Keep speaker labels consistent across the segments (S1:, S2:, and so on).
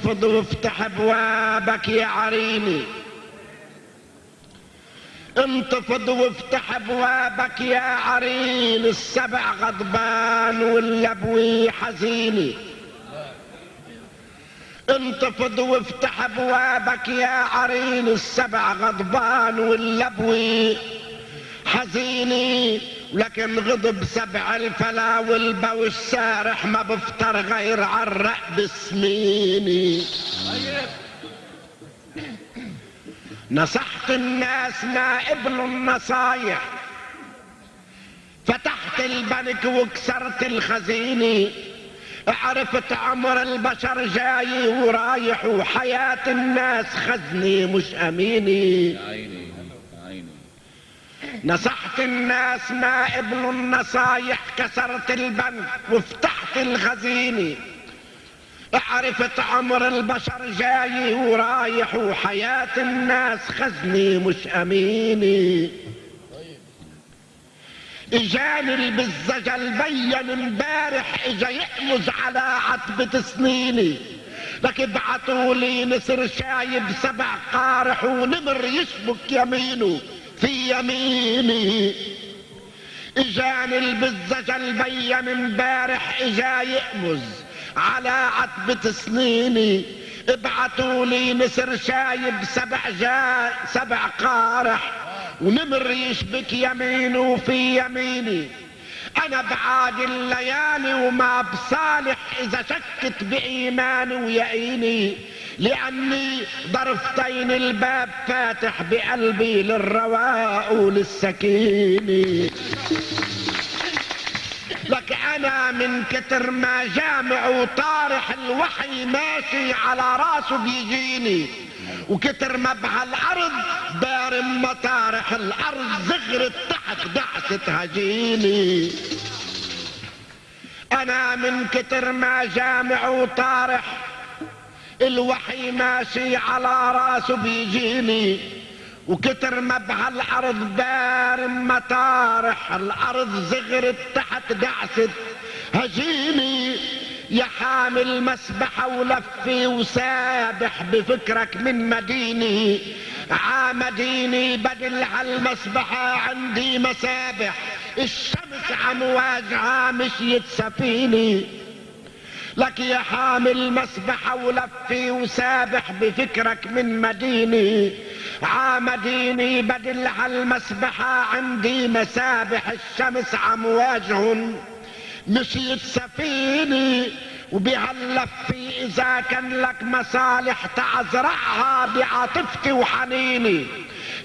S1: انتفض وافتح ابوابك يا عريني، انتفض وافتح ابوابك يا عرين، السبع غضبان واللبوي حزيني. انتفض وافتح ابوابك يا عرين، السبع غضبان واللبوي حزيني. لكن غضب سبع الفلا والبوش سارح، ما بفطر غير عالرق بسميني. نصحت الناس ما قبلوا النصايح، فتحت البنك وكسرت الخزينة، عرفت عمر البشر جاي ورايح، وحياة الناس خزني مش أميني. نصحت الناس ما قبلوا النصايح، كسرت البنك وفتحت الخزينة، عرفت عمر البشر جاي ورايح، وحياة الناس خزني مش أميني. اجاني البزجل بين امبارح، اجا يقمز على عتبة سنيني، لك ابعتولي نسر شايب سبع قارح، ونمر يشبك يمينه في يميني. اجاني البزجل بين امبارح، اجا يقمز على عتبة سنيني، ابعتولي نسر شايب سبع قارح، ونمر يشبك يمينه في يميني. انا بعاد الليالي وما بصالح، اذا شكت بايماني ويقيني، لاني ضرفتين الباب فاتح بقلبي للرواء وللسكينة. لك انا من كتر ما جامع وطارح، الوحي ماشي على راسه بيجيني، وكتر ما بهالارض بارم مطارح، الارض زغرت تحت دعسة هجيني. انا من كتر ما جامع وطارح، الوحي ماشي على راسه بيجيني، وكتر ما بهالارض بارم مطارح، الارض زغرت تحت دعسة هجيني. يا حامل مسبحة ولفي وسابح، بفكرك من مديني عامديني، بدل هالمسبحة عندي مسابح، الشمس عم واجهة مشيت سفيني. لك يا حامل مسبحة ولفي وسابح، بفكرك من مديني عامديني، بدل هالمسبحة عندي مسابح، الشمس عم واجهن مشيت سفيني. وبهاللفي اذا كان لك مصالح، تعزرعها بعاطفتي وحنيني،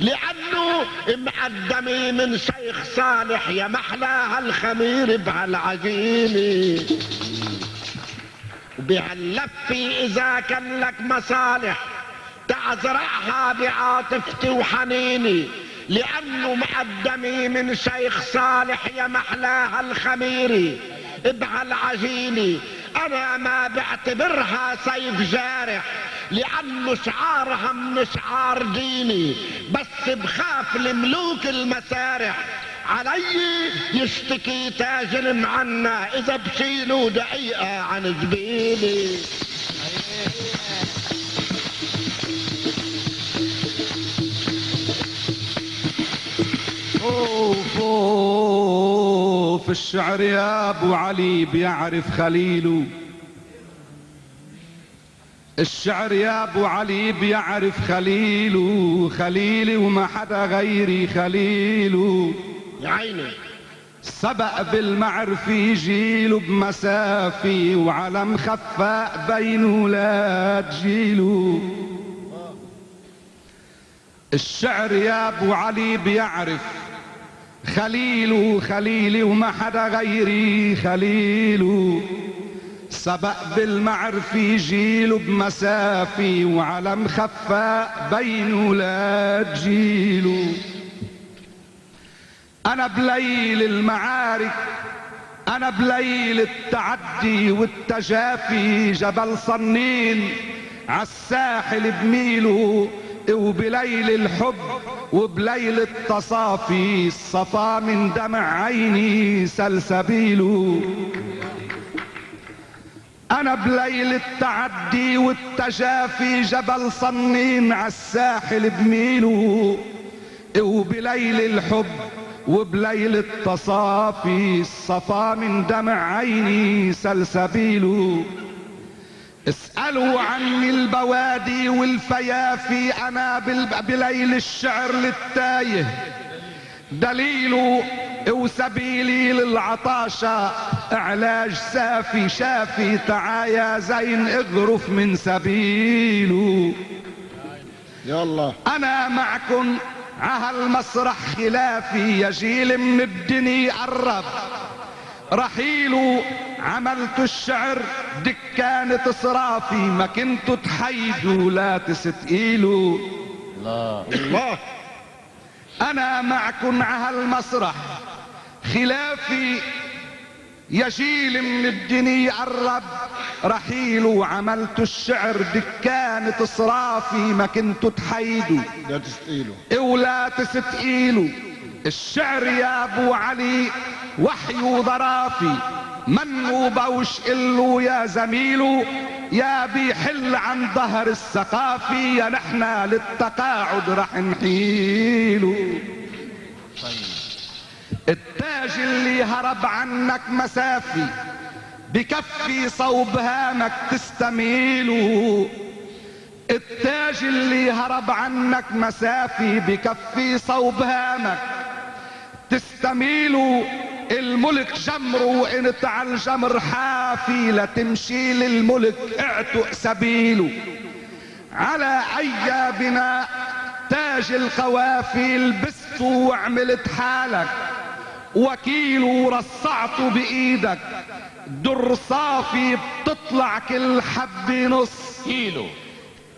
S1: لانه مقدمي من شيخ صالح، يا محلاها الخمير بهالعجينة. وبهاللفي اذا كان لك مصالح، تعزرعها بعاطفتي وحنيني، لانه مقدمي من شيخ صالح، يا محلاها الخميري بهالعجيني. انا ما بعتبرها سيف جارح، لانه شعارها من شعار ديني، بس بخاف الملوك المسارح علي يشتكي تاج المعنى، اذا بشيلوا دقيقة عن جبيني.
S2: في الشعر يا ابو علي بيعرف خليله، الشعر يا ابو علي بيعرف خليله، خليلي وما حدا غيري خليله.
S1: يا عيني
S2: سبق بالمعرفي جيله بمسافي، وعلم خفاء بين ولاد جيله. الشعر يا ابو علي بيعرف خليله، خليلي وما حدا غيري خليله. سبق بالمعرفي جيله بمسافي، وعلم خفاء بين ولاد جيله. انا بليل المعارك، انا بليل التعدي والتجافي، جبل صنين عالساحل بميله، وبليل الحب وبليل التصافي، الصفا من دمع عيني سلسبيله. انا بليل التعدي والتجافي جبل صنين عالساحل بميله، وبليل الحب وبليل التصافي الصفا من دمع عيني سلسبيله. اسألوا عني البوادي والفيافي، انا بليل الشعر للتايه دليله، وسبيلي للعطاشة علاج سافي شافي، تعايا زين اغرف من سبيله.
S1: يلا
S2: انا معكن عهالمسرح خلافي، يا جيل من الدنيا قرب رحيله، عملت الشعر دكانة صرافي، ما كنتوا تحيدوا لا تستقيلوا.
S1: الله الله.
S2: انا معكن عهالمسرح خلافي، يا جيل من الدنيا قرب رحيله، عملت الشعر دكانة صرافي، ما كنتوا تحيدوا
S1: لا تستقيلوا
S2: ولا تستقيلوا. الشعر يا ابو علي وحي وضرافي، منو بوش إلو يا زميلو، يا بيحل عن ظهر الثقافي، يا نحنا للتقاعد رح نحيلو. التاج اللي هرب عنك مسافي، بكفي صوب هامك تستميله. التاج اللي هرب عنك مسافي، بكفي صوب هامك تستميله. الملك جمر وانت على الجمر حافي، لا تمشي للملك اعتق سبيله. على ايابنا تاج القوافي، لبسته وعملت حالك وكيل، ورصعته بايدك در صافي، بتطلع كل حبة نص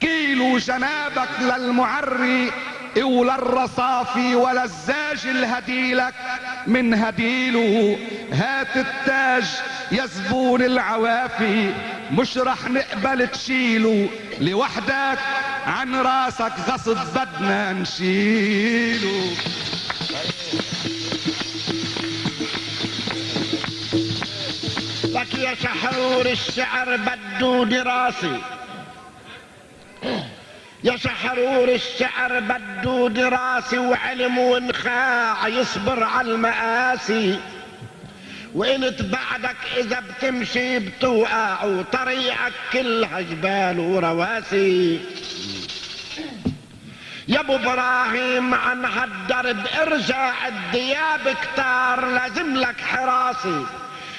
S2: كيلو. جنابك للمعري وللرصافي، ولا الزاج الهديلك من هديله. هات التاج يا زبون العوافي، مش رح نقبل تشيله لوحدك، عن راسك غصب بدنا نشيله.
S1: لك يا شحرور الشعر بدو دراسي، يا شحرور الشعر بدو دراسي، وعلم وانخاع يصبر على المآسي. وانت بعدك اذا بتمشي بتوقع، وطريقك كلها جبال ورواسي. يا ابو ابراهيم عن هالدرب ارجع، الدياب كتار لازم لك حراسي.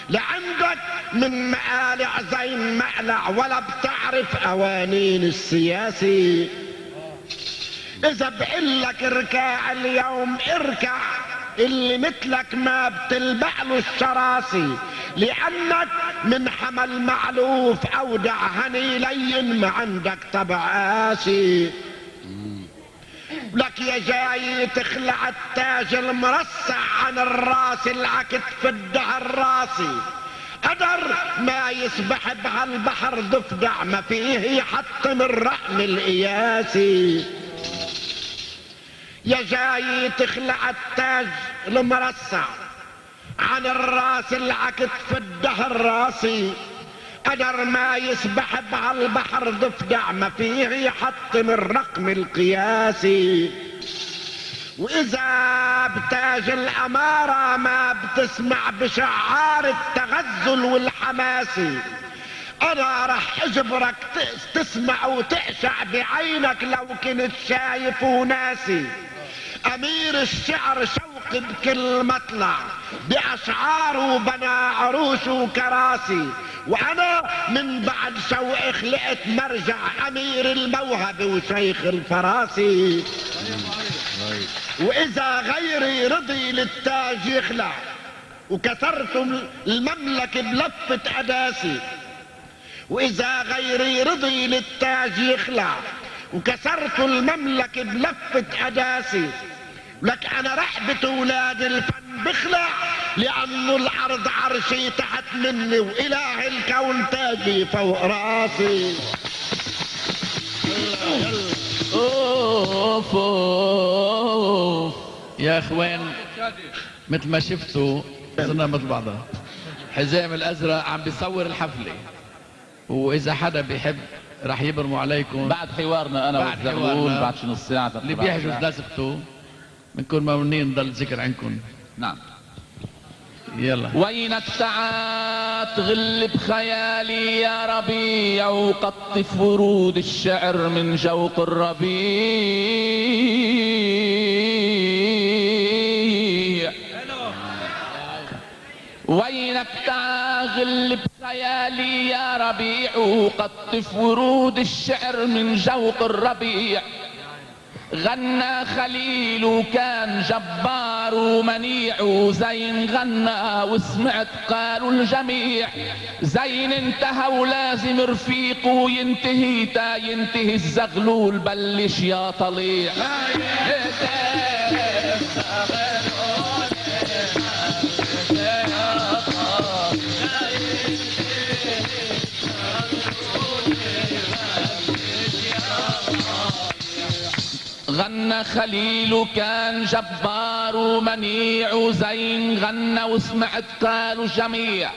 S1: لعندك من مقالع زين مقلع، ولا بتعرف قوانين السياسي. اذا بقلك اركع اليوم اركع، اللي مثلك ما بتلبع له الشراسي. لانك من حمل معلوف اودع هني لين، ما عندك طبع قاسي. لك يا جاي تخلع التاج المرصع عن الراس، العكتف الدهر راسي. قدر ما يسبح بهالبحر ضفدع، ما فيه يحطم الرحم القياسي. يا جاي تخلع التاج المرصع عن الراس، العكتف الدهر راسي. قدر ما يسبح بهالبحر ضفدع، ما فيه يحطم الرقم القياسي. واذا بتاج الامارة ما بتسمع بشعار التغزل والحماسي، انا رح اجبرك تسمع وتقشع بعينك لو كنت شايف وناسي. امير الشعر شوق بكل مطلع، باشعاره بنى عروش وكراسي. وانا من بعد شوق خلقت مرجع، امير الموهبة وشيخ الفراسي. واذا غيري رضي للتاج يخلع، وكسرتم المملكة بلفة اداسي. واذا غيري رضي للتاج يخلع، وكسرت المملكة بلفة اداسي. لك انا رحبة ولاد الفن بخلع، لانه الارض عرشي تحت مني، واله الكون تاجي فوق راسي.
S3: اوف اوف يا اخوان، مثل ما شفتوا صرنا مثل بعضها. حزام الازرق عم بيصور الحفله، واذا حدا بيحب راح يبرموا عليكم
S4: بعد حوارنا انا
S3: بعد
S4: والزغلول
S3: حوارنا.
S4: بعد شي نص ساعه
S3: اللي بيحجز لازقته بنكون ممنونين نضل ذكر عندكم.
S4: نعم.
S3: يلا.
S4: وينك تعال تغلب خيالي يا ربيع وقطف ورود الشعر من جوق الربيع. وينك تعال غلب خيالي يا ربيع وقطف ورود الشعر من جوق الربيع. غنى خليل وكان جبار ومنيع وزين غنى وسمعت قالوا الجميع زين انتهى ولازم رفيقه ينتهي تا ينتهي الزغلول بلش يا طليع. غنى خليل كان جبار ومنيع وزين غنى وسمعت قالوا جميع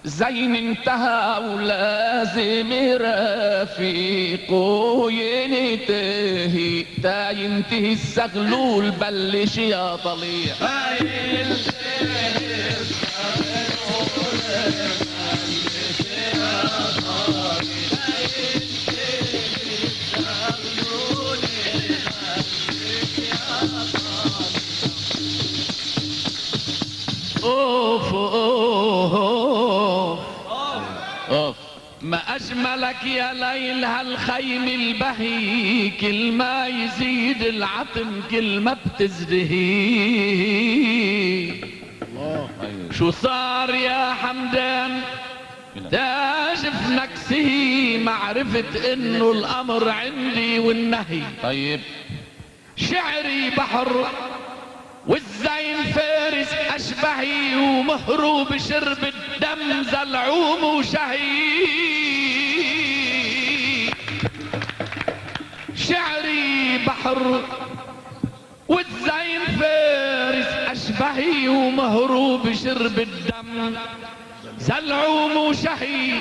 S4: زين انتهى ولازم رفيقه ينتهي تا ينتهي الزغلول بلش يا طليع.
S3: اوف اوف
S4: اوف.
S3: ما اجملك يا ليل هالخيم البهي كل ما يزيد العتم كل ما بتزدهي. شو صار يا حمدان داجف نكسه ما عرفت انه الامر عندي والنهي.
S4: طيب
S3: شعري بحر والزين فارس اشبهي ومهرو بشرب الدم زلعوم وشهي. شعري بحر والزين فارس اشبهي ومهرو بشرب الدم زلعوم وشهي.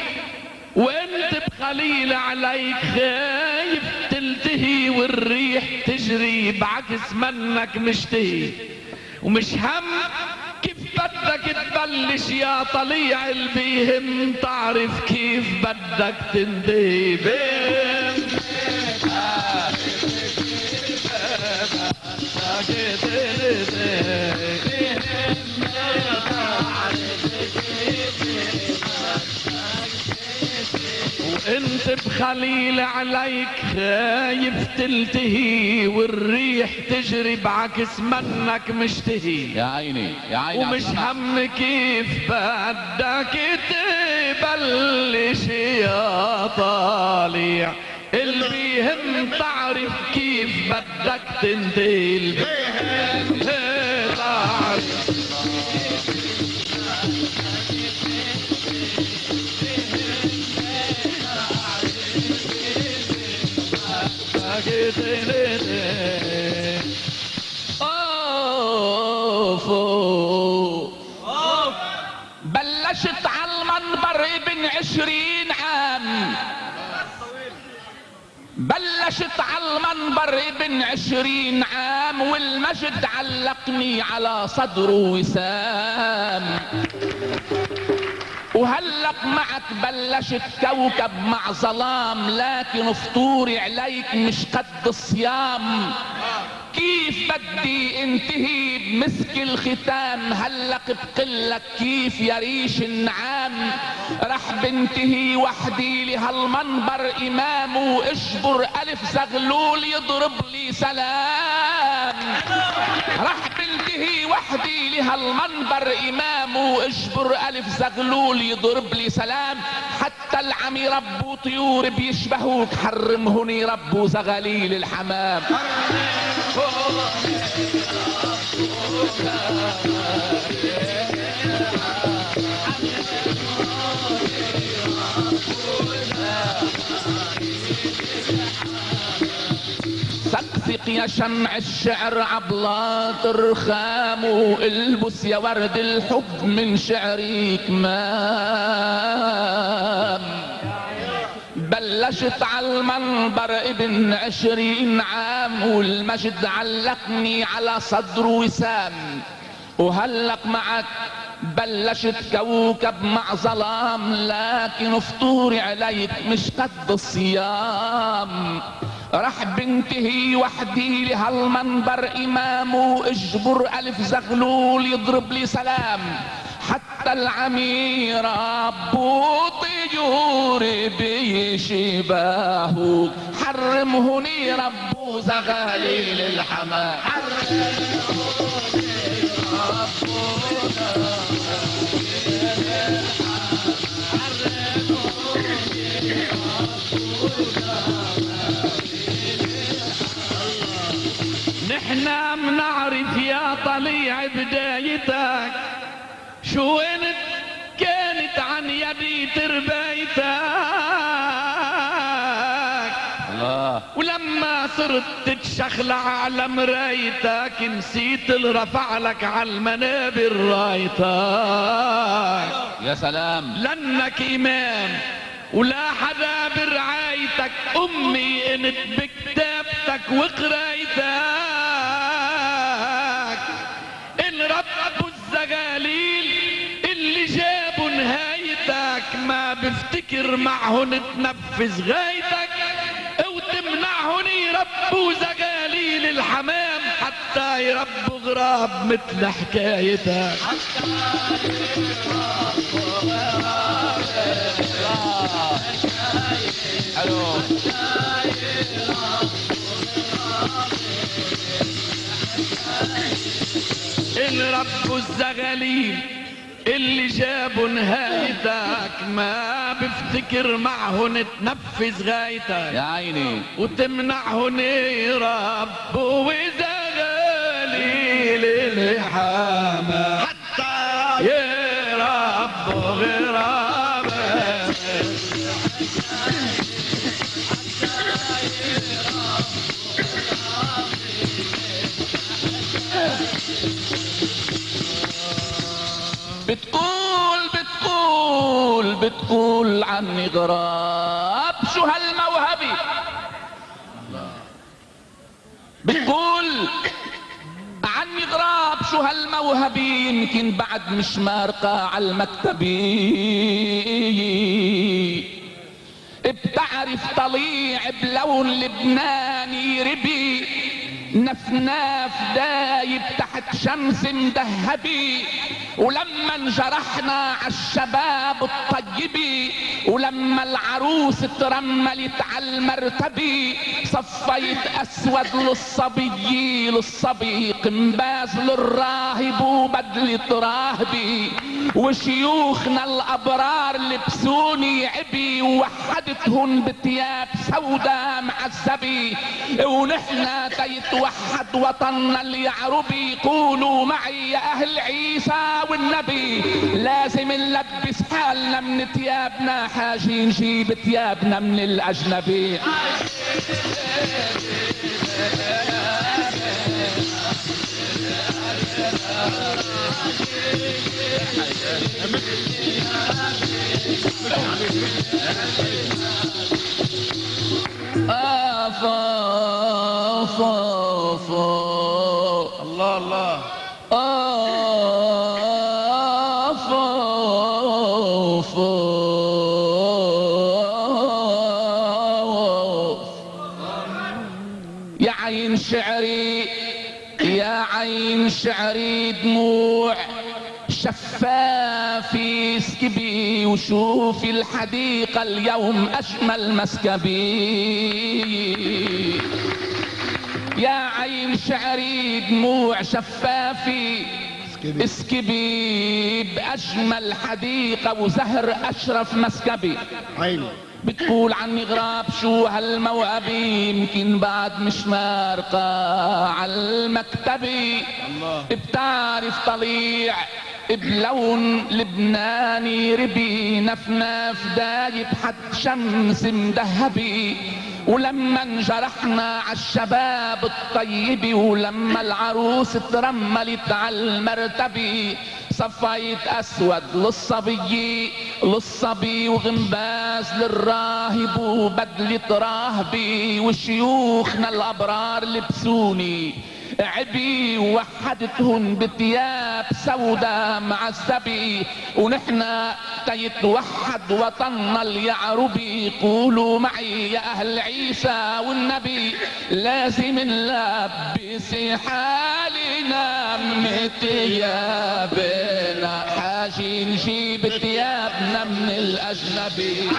S3: وانت بخليل عليك خايف تلتهي والريح تجري بعكس منك مشتهي. ومش هم كيف بدك تبلش يا طليع البيهم تعرف كيف بدك تنتهي. وانت بخليل عليك خايف تلتهي والريح تجري بعكس منك مشتهي.
S4: يا عيني يا عيني.
S3: ومش هم كيف بدك تبلش يا طالع البيهم تعرف كيف بدك تنتهي. البيهم تعرف بلشت على المنبر ابن 20 عام. بلشت على المنبر ابن 20 عام والمجد علقني على صدره وسام. وهلق معك بلشت كوكب مع ظلام لكن فطوري عليك مش قد الصيام. كيف بدي انتهي بمسك الختام هلق بقلك كيف يا ريش النعام. رح بنتهي وحدي لهالمنبر امام واجبر الف زغلول يضرب لي سلام. رح بنتهي وحدي لهالمنبر امام واجبر الف زغلول يضرب لي سلام. حتى العم يربوا طيور بيشبهوك حرمهن يربوا زغاليل الحمام. سقسق يا شمع الشعر عبلاط الرخام والبس يا ورد الحب من شعري كمام.
S4: بلشت على المنبر ابن 20 عام، والمجد علقني على صدر وسام، وهلق معك بلشت كوكب مع ظلام، لكن فطوري عليك مش قد الصيام. رح بنتهي وحدي لهالمنبر امام، واجبر الف زغلول يضرب لي سلام. حتى العميرة ابو طيور بيشباهو، حرمهني ربو زغاليل الحمام.
S3: نحنا منعرف يا طليع بدايتك، شو انت كانت عن يدي تربيتك، ولما صرت تتشخلع على مرايتك، نسيت اللي رفع لك على المنابر رايتك.
S4: يا سلام.
S3: لانك امام ولا حدا برعايتك، امي انت بكتابتك وقرايتك. ان ربوا الزغاليل اللي جابوا نهايتك، ما بفتكر معهن تنفذ غايتك، وتمنعهن يربوا زغاليل الحمام، حتى يربوا غراب مثل حكايتك.
S4: حلو.
S3: ان ربوا الزغاليل اللي جابوا نهايتك، ما بفتكر معهن تنفذ غايتك.
S4: يا عيني.
S3: وتمنعهن يربوا زغاليل الحمام، حتى يربوا غراب.
S4: بتقول عني غراب، شو هالموهبة؟ بتقول عني غراب، شو هالموهبة؟ يمكن بعد مش مارقة عالمكتبي. بتعرف طليع بلون لبناني ربي، نفناف دايب تحت شمس مدهبي. ولما انجرحنا عالشباب الطيبي، ولما العروس ترملت عالمرتبي، صفيت اسود للصبي قنباز للراهب وبدلة راهبي. وشيوخنا الابرار لبسوني عبي، ووحدتهن بتياب سودا معذبي. ونحنا تيتوحد وطننا اليعربي، قولوا معي يا اهل عيسى والنبي، لازم نلبس حالنا من ثيابنا، حاجي نجيب ثيابنا من الاجنبي.
S3: الله الله.
S4: يا عين شعري يا عين شعري، دموع شفافي اسكبي، وشوفي الحديقة اليوم أجمل مسكبي. يا عين شعري دموع شفافي اسكبي، بأجمل حديقة وزهر أشرف مسكبي.
S1: عيني.
S4: بتقول عني غراب، شو هالموهبة؟ يمكن بعد مش مارقة عالمكتبي. بتعرف طليع بلون لبناني ربي، نفناف دايب حد شمس مدهبي. ولما انجرحنا عالشباب الطيب، ولما العروس ترملت عالمرتبي، صفيت اسود للصبي وغنباز للراهب وبدلة راهبي وشيوخنا الابرار لبسوني عبي ووحدتهن بثياب سودا معذبي ونحنا تيتوحد وطننا اليعربي. قولوا معي يا اهل عيسى والنبي لازم نلبس حالنا من ثيابنا حاجي نجيب ثيابنا من الاجنبي.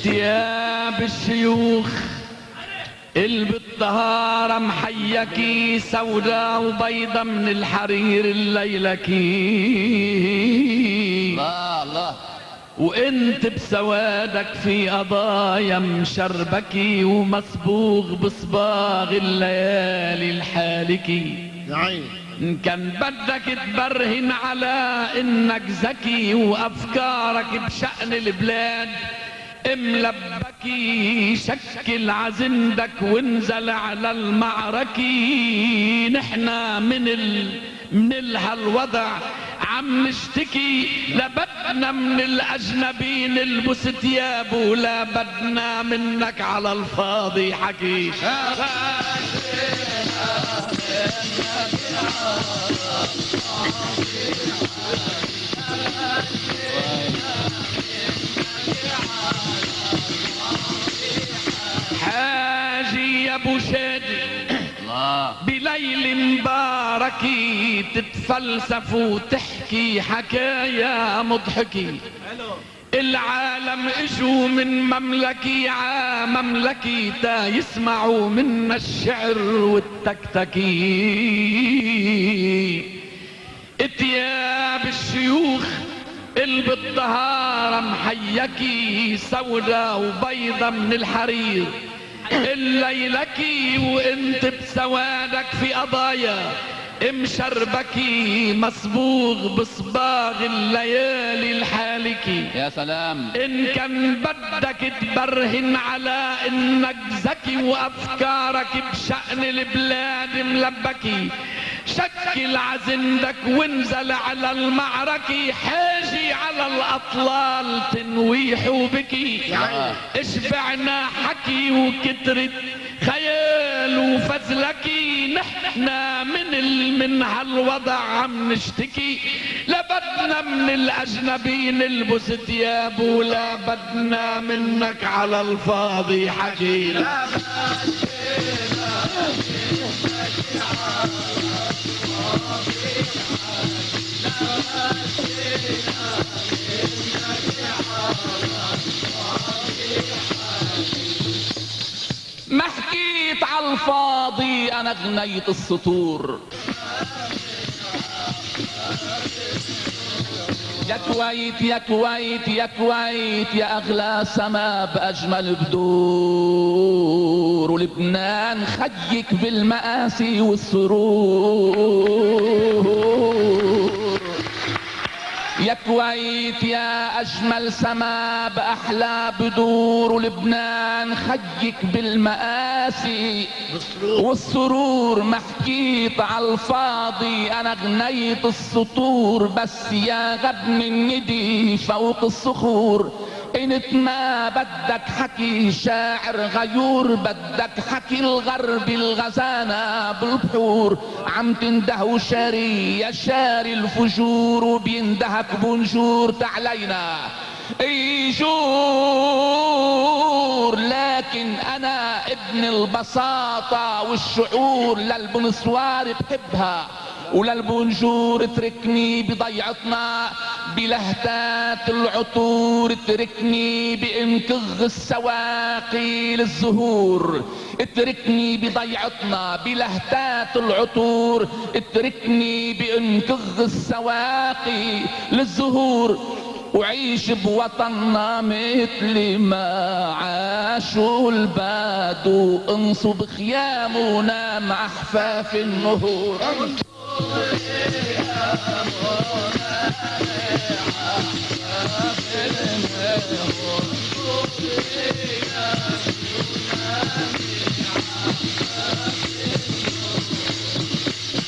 S3: ثياب الشيوخ اللي بالطهارة محيكي سودا وبيضة من الحرير الليلكي.
S4: الله الله.
S3: وانت بسوادك في قضايا مشربكي ومصبوغ بصباغ الليالي الحالكي. إن كان بدك تبرهن على انك ذكي وافكارك بشأن البلاد ملبكي شكل عزندك وانزل على المعركي. نحنا من هالوضع عم نشتكي لبدنا من الاجنبي نلبس ثياب ولا بدنا منك على الفاضي حكي. حاجي يا ابو شادي بليل مباركي تتفلسف وتحكي حكايا مضحكي. العالم اجوا من مملكي مملكي تا يسمعوا منا الشعر والتكتكي. ثياب الشيوخ اللي بالطهارة محيكي سودا وبيضة من الحرير الليلكي وانت بسوادك في قضايا مشربكي مصبوغ بصباغ الليالي الحالكي.
S4: يا سلام.
S3: ان كان بدك تبرهن على انك ذكي وافكارك بشأن البلاد ملبكي شكل عزندك وانزل على المعركة حاجي على الاطلال تنويح وبكي. اشبعنا حكي وكترت خيال وفزلكي. نحنا من هالوضع عم نشتكي لبدنا من الاجنبي نلبس ثياب ولا بدنا منك على الفاضي حكي.
S4: ما حكيت على الفاضي انا غنيت السطور. يا كويت يا كويت يا كويت يا اغلى سما باجمل بدور ولبنان خيك بالمآسي والسرور. يا كويت يا اجمل سما باحلى بدور ولبنان خيك بالمآسي والسرور. ما حكيت على الفاضي انا غنيت السطور بس يا غبن الندي فوق الصخور. انت ما بدك حكي شاعر غيور بدك حكي الغرب الغزانة بالبحور. عم تنده شاري يا شاري الفجور وبيندهك بونجور تعلينا ايجور. لكن انا ابن البساطة والشعور للبنسوار بحبها وللبونجور اتركني بضيعتنا بلهتات العطور. اتركني بانكغ السواقي للزهور. اتركني بضيعتنا بلهتات العطور. اتركني بانكغ السواقي للزهور وعيش بوطننا مثل ما عاشوا البادو. انصب خيام ونام عحفاف النهور.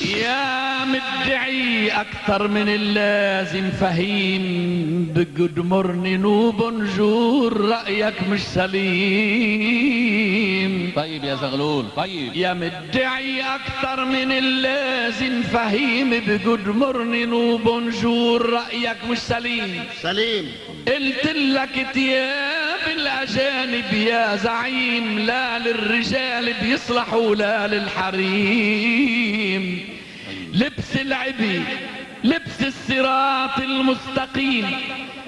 S3: يا مدعي اكثر من اللازم فهيم بجود مرنن وبنجور رأيك مش سليم.
S4: طيب يا زغلول طيب.
S3: يا مدعي اكثر من اللازم فهيم بجود مرنن وبنجور رأيك مش سليم.
S1: سليم.
S3: قلت لك تياب الاجانب يا زعيم لا للرجال بيصلحوا لا للحريم. لبس العبي لبس الصراط المستقيم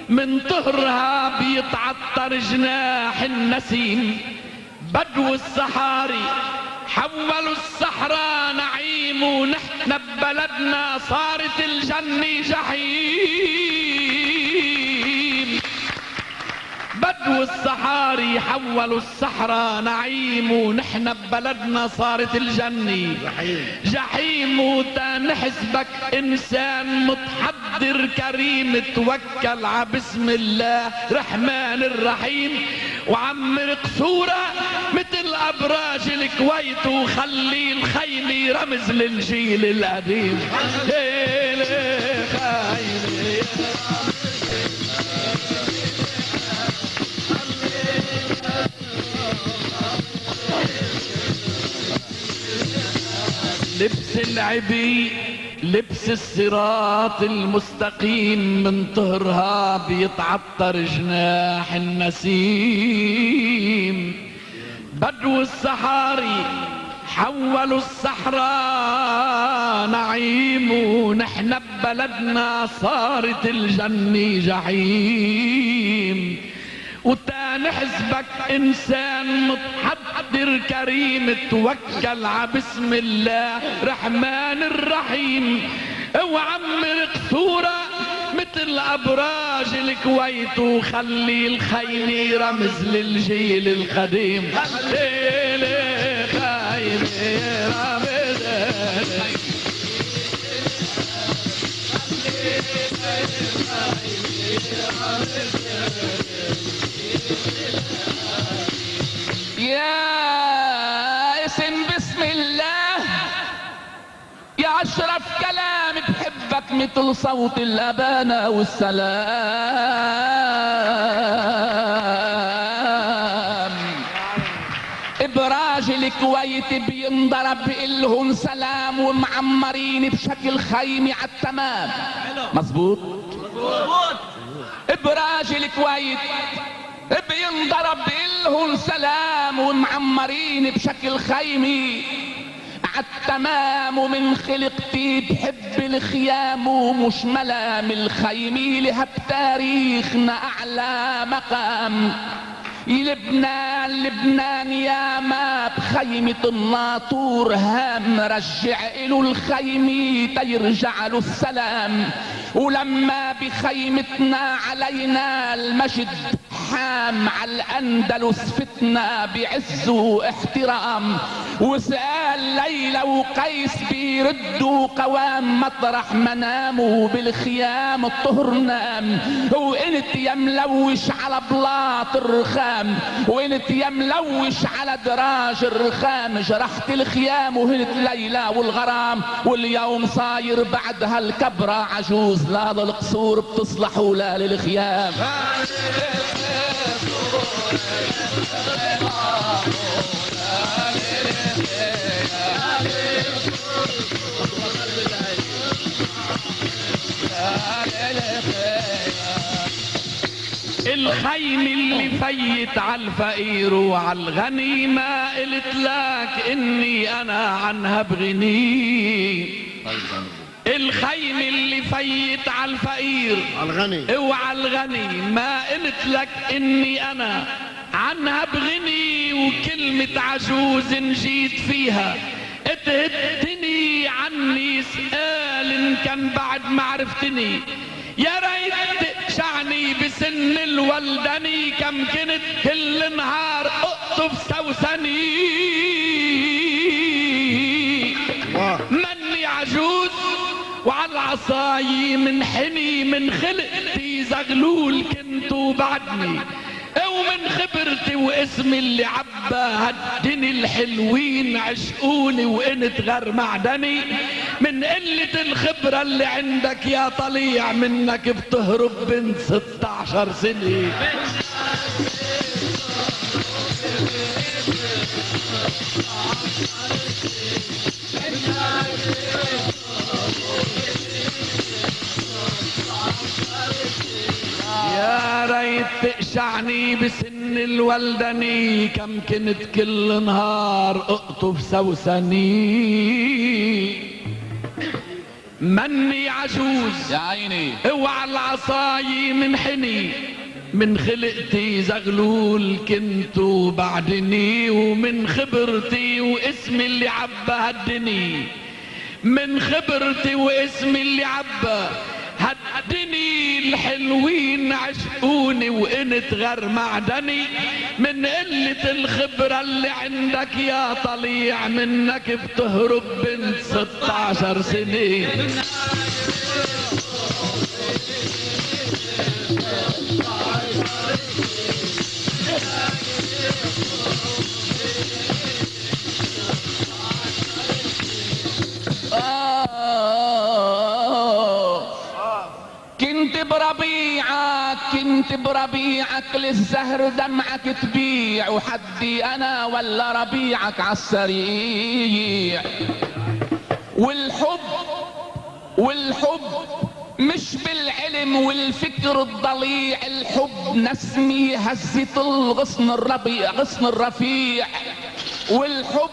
S3: من طهرها بيتعطر جناح النسيم. بدو الصحاري حولوا الصحراء نعيم ونحن ببلدنا صارت الجنة جحيم. بدو الصحاري حولوا الصحراء نعيم ونحن ببلدنا صارت الجنة جحيم. وتنحسبك انسان متحضر كريم توكل ع بسم الله رحمن الرحيم. وعمر قصورة مثل ابراج الكويت وخلي الخيل رمز للجيل القديم. لبس العبي لبس الصراط المستقيم من طهرها بيتعطر جناح النسيم. بدو الصحاري حولوا الصحراء نعيم ونحن ببلدنا صارت الجنة جحيم. وتنحسبك انسان متحضر كريم توكل ع بسم الله رحمن الرحيم. وعمر قصورة مثل ابراج الكويت وخلي الخيل رمز للجيل القديم. خيل رمز
S4: يا اسم بسم الله يا اشرف كلام بحبك مثل صوت الابانة والسلام. ابراج الكويت بينضرب إلهم سلام ومعمرين بشكل خيمي عالتمام. مظبوط ابراج الكويت بينضرب إلهم سلام ومعمرين بشكل خيمي عالتمام. ومن خلقتي بحب الخيام ومش ملام الخيمي لها بتاريخنا اعلى مقام. لبنان لبنان يا ما بخيمة الناطور هام رجع له الخيمي تيرجع له السلام. ولما بخيمتنا علينا المجد حام على الأندلس فتنا بعز واحترام. وسأل ليلى وقيس بيردوا قوام مطرح مناموا بالخيام الطهر نام. وانت يا ملوش على بلاط الرخام وانت يا ملوش على دراج الرخام. جرحت الخيام وهنت ليلى والغرام واليوم صاير بعد هالكبرة عجوز لا للقصور بتصلح ولا للخيام.
S3: الخيم اللي فيت عالفقير وعالغني ما قلت لك اني انا عنها بغني. الخيم اللي فيت عالفقير وعالغني ما قلت لك اني انا عنها بغني. وكلمة عجوز جيت فيها اتهدتني عني سؤال ان كان بعد ما عرفتني. يا ريت تقشعني بسن الولدني كم كنت كل نهار اقطف سوسني. مني عجوز وعلى العصاي من حني من خلقتي زغلول كنتو بعدني، ومن خبرتي واسمي اللي عبى هالدني الحلوين عشقوني وانت غير معدني. من قلة الخبرة اللي عندك يا طليع منك بتهرب بنت 16 سنة. يا ريت تقشعني بسن الولدني، كم كنت كل نهار اقطف سوسني. مني عجوز
S4: يا عيني
S3: اوعى العصاي من حني، من خلقتي زغلول كنتو بعدني، ومن خبرتي واسمي اللي عبى هالدني، من خبرتي واسمي اللي عبى هالدني الحلوين عشقوني وانت غير معدني. من قلة الخبرة اللي عندك يا طليع منك بتهرب بنت 16 سنة.
S4: كنت بربيعك للزهر دمعك تبيع، وحدي انا ولا ربيعك عالسريع. والحب مش بالعلم والفكر الضليع، الحب نسمي هزة الغصن الرفيع. والحب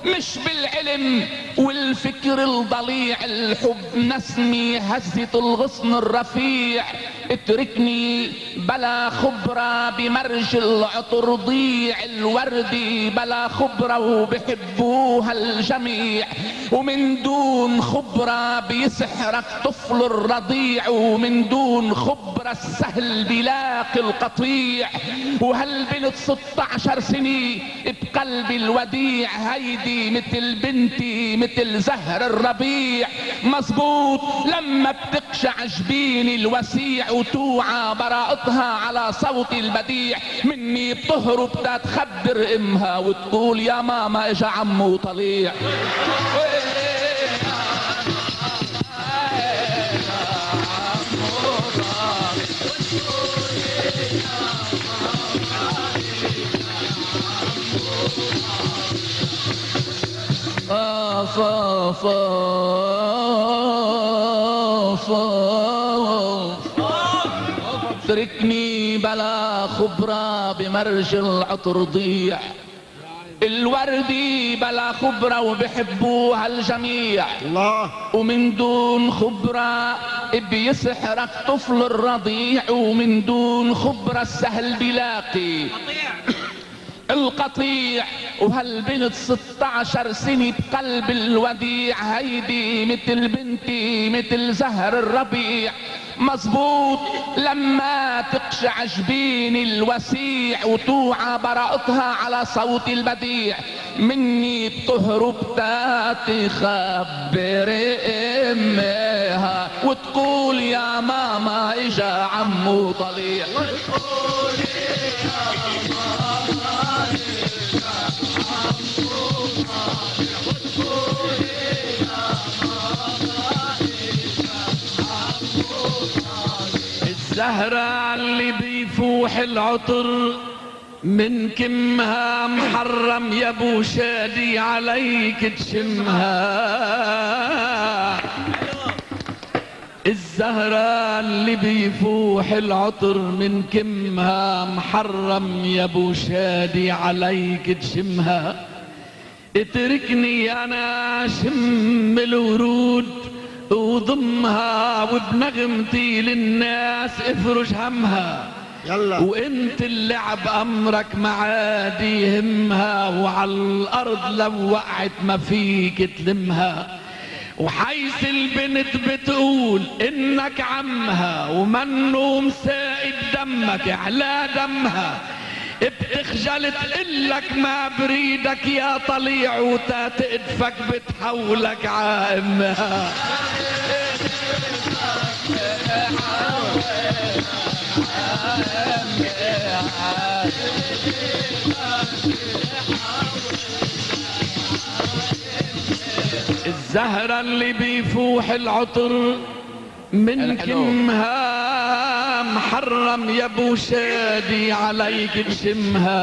S4: مش بالعلم والفكر الضليع، الحب نسمي هزة الغصن الرفيع. اتركني بلا خبرة بمرج العطر ضيع، الوردي بلا خبرة وبحبوها الجميع. ومن دون خبرة بيسحرك طفل الرضيع، ومن دون خبرة السهل بيلاقي القطيع. وهالبنت 16 سنة بقلبي الوديع، هيدي مثل بنتي مثل زهر الربيع. مظبوط لما بتقشع جبيني الوسيع، وتوعى براءتها على صوت البديع. مني بتهرب تخبر امها وتقول يا ماما اجا عمو طليع. اتركني بلا خبرة بمرج العطر ضيع، الوردي بلا خبرة وبحبوها الجميع.
S1: الله.
S4: ومن دون خبرة بيسحرك طفل الرضيع، ومن دون خبرة السهل بلاقي القطيع. وهالبنت 16 سنة بقلب الوديع، هيدي مثل بنتي مثل زهر الربيع. مظبوط لما تقشع جبين الوسيع، وتوعى براءتها على صوت البديع. مني بتهرب تخبر امها وتقول يا ماما اجا عمو طليع.
S3: الزهرة اللي بيفوح العطر من كمها محرم يا ابو شادي عليك تشمها. الزهرة اللي بيفوح العطر من كمها محرم يا ابو شادي عليك تشمها. اتركني انا شم الورود وضمها، وبنغمتي للناس افرش همها.
S1: يلا.
S3: وانت اللعب امرك معادي يهمها، وعلى الارض لو وقعت ما فيك تلمها. وحيث البنت بتقول انك عمها، ومنه مسائد دمك على دمها، بتخجل تقلك ما بريدك يا طليع وتتقدفك بتحولك عامها. الزهرة اللي بيفوح العطر من كمها محرم يا ابو شادي عليك بشمها.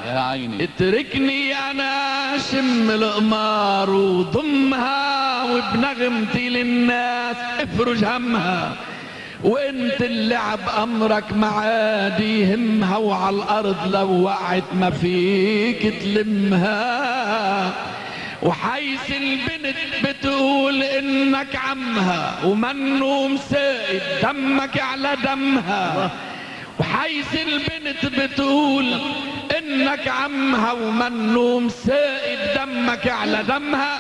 S4: يا عيني
S3: اتركني انا شم القمار وضمها وبنغمتي للناس افرج همها. وانت اللعب امرك معادي يهمها وعلى الارض لو وقعت ما فيك تلمها. وحيث البنت بتقول انك عمها ومنه مسائد دمك على دمها. وحيث البنت بتقول انك عمها ومنه مسائد دمك على دمها.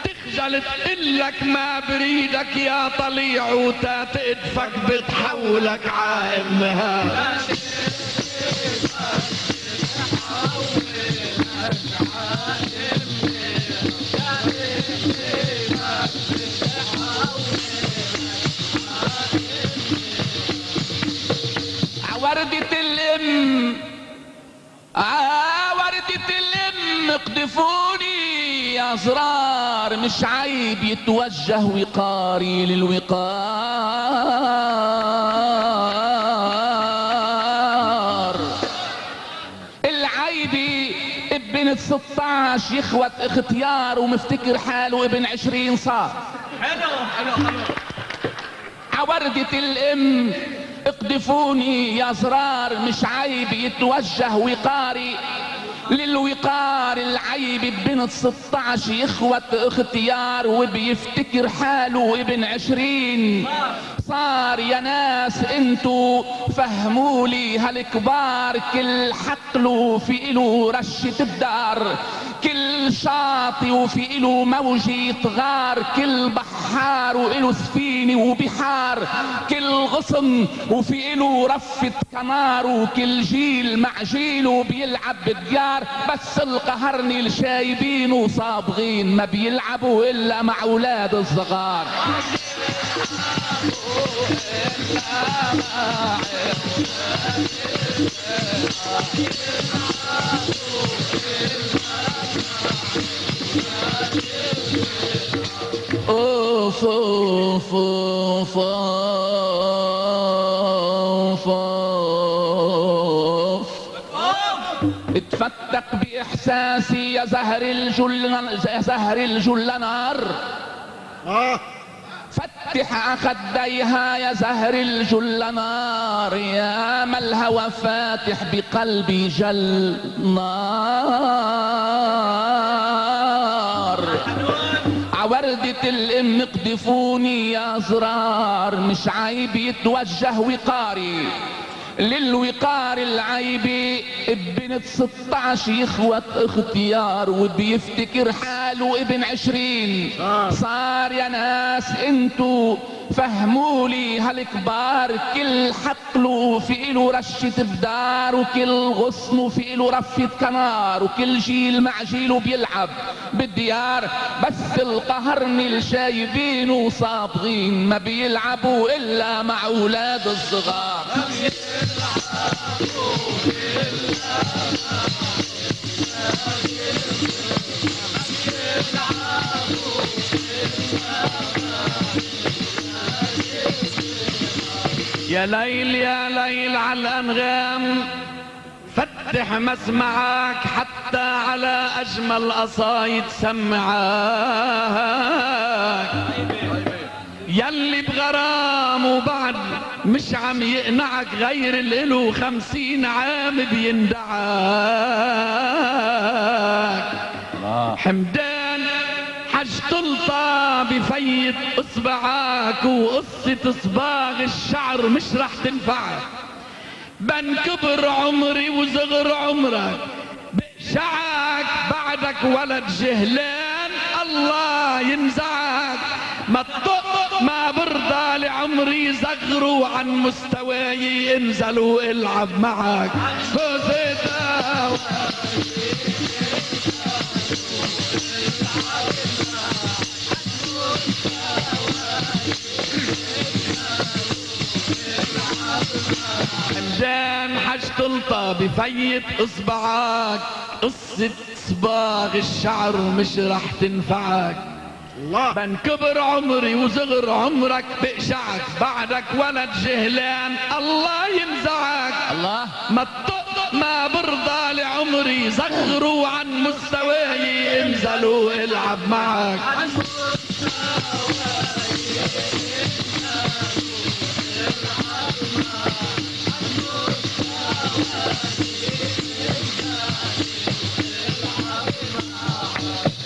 S3: تخجل تقلك ما بريدك يا طليع وتتقدفك بتحولك عامها.
S4: وردة الام وردة الام اقذفوني يا زرار مش عيب يتوجه وقاري للوقار. العيبي ابن 16 يخوت اختيار ومفتكر حاله ابن 20 صار. وردة الام اقذفوني يا زرار مش عيب يتوجه وقاري للوقار. العيب ابن 16 يخوت اختيار وبيفتكر حاله ابن 20 صار. يا ناس انتو فهمولي هالكبار كل حقل وفي له رشة بدار. كل شاطئ وفي له موجة غار. كل بحار وإله سفينة وبحار. كل غصن وفي له رفة كنار. وكل جيل مع جيله بيلعب بالديار. بس القهرني الشايبين وصابغين ما بيلعبوا إلا مع أولاد الصغار. اوف اوف اوف اوف اوف اتفتق باحساسي يا زهر الجل نار. فتح خديها يا زهر الجل نار. يا ما الهوى فاتح بقلبي جل نار. وردة الام اقذفوني يا زرار مش عيب يتوجه وقاري للوقار. العيبي ابن 16 يخوت اختيار وبيفتكر حاله ابن 20 صار. يا ناس انتو فهمولي هالكبار كل حقل في له رشة بدار. وكل غصن في له رفة كنار. وكل جيل مع جيله بيلعب بالديار. بس القهرني الشايبين وصابغين ما بيلعبوا الا مع اولاد الصغار.
S3: يا ليل يا ليل على الأنغام فتح مسمعك حتى على أجمل قصايد سمعك. يلي بغرام وبعد مش عم يقنعك غير اللي له 50 عام بيندعك. حمدان حج طلطة بفيد اصبعك وقصة صباغ الشعر مش رح تنفعك. بن كبر عمري وصغر عمرك بقشعك بعدك ولد جهلان الله ينزعك. ما تطق ما ما برضى لعمري زغروا عن مستواي انزلوا العب معك حمدان حج تلطى بفيت اصبعك قصة صباغ الشعر مش رح تنفعك
S1: الله
S3: من كبر عمري وصغر عمرك بقشعك بعدك ولد جهلان الله ينزعك
S4: الله
S3: ما الطق ما برضى لعمري صغروا عن مستواي انزلوا العب معك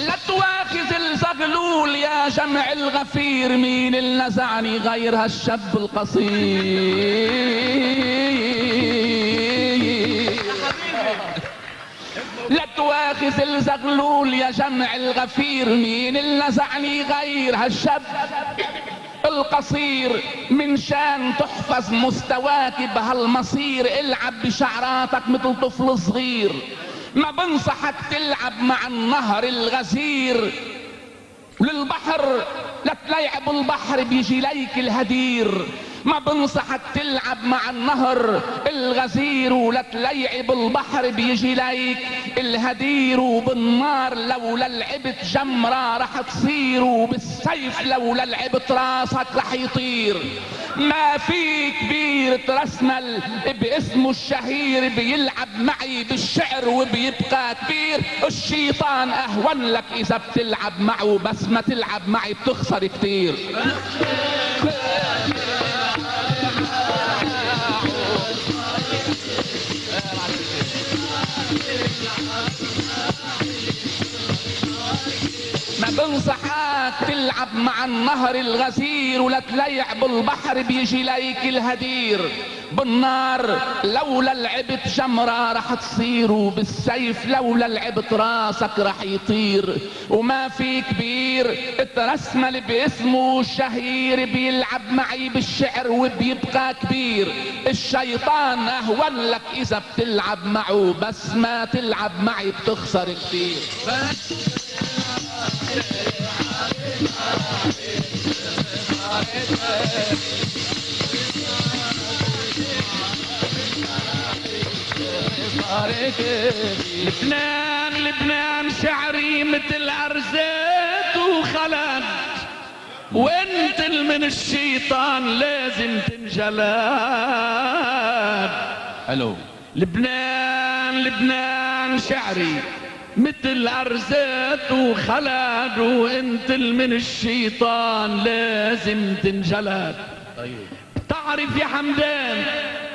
S4: لا تواخذ الزغلول يا جمع الغفير، مين اللي نزعني غير هالشاب القصير. لا تواخذ الزغلول يا جمع الغفير، مين اللي نزعني غير هالشاب القصير. من شان تحفظ مستواك بهالمصير، العب بشعراتك مثل طفل صغير. ما بنصحك تلعب مع النهر الغزير، للبحر لا تلعب البحر بيجي ليك الهدير. ما بنصحك تلعب مع النهر الغزير، ولا تلعب البحر بيجي ليك الهدير. وبالنار لولا لعبت جمرة رح تصير، وبالسيف لولا لعبت راسك رح يطير. ما في كبير ترسمل باسمه الشهير، بيلعب معي بالشعر وبيبقى كبير. الشيطان اهون لك اذا بتلعب معه، بس ما تلعب معي بتخسر كتير. ما بنصحك تلعب مع النهر الغزير، ولا تلعب البحر بيجي ليك الهدير. بالنار لولا لعبت جمرة رح تصير، وبالسيف لولا لعبت راسك رح يطير. وما في كبير اترسمل باسمه الشهير، بيلعب معي بالشعر وبيبقى كبير. الشيطان اهون لك اذا بتلعب معه، بس ما تلعب معي بتخسر كتير.
S3: لبنان لبنان شعري مثل أرزات وخلد، وانت من الشيطان لازم تنجلد.
S4: حلو.
S3: لبنان لبنان شعري مثل أرزات وخلد، وانت من الشيطان لازم تنجلد. تعرف يا حمدان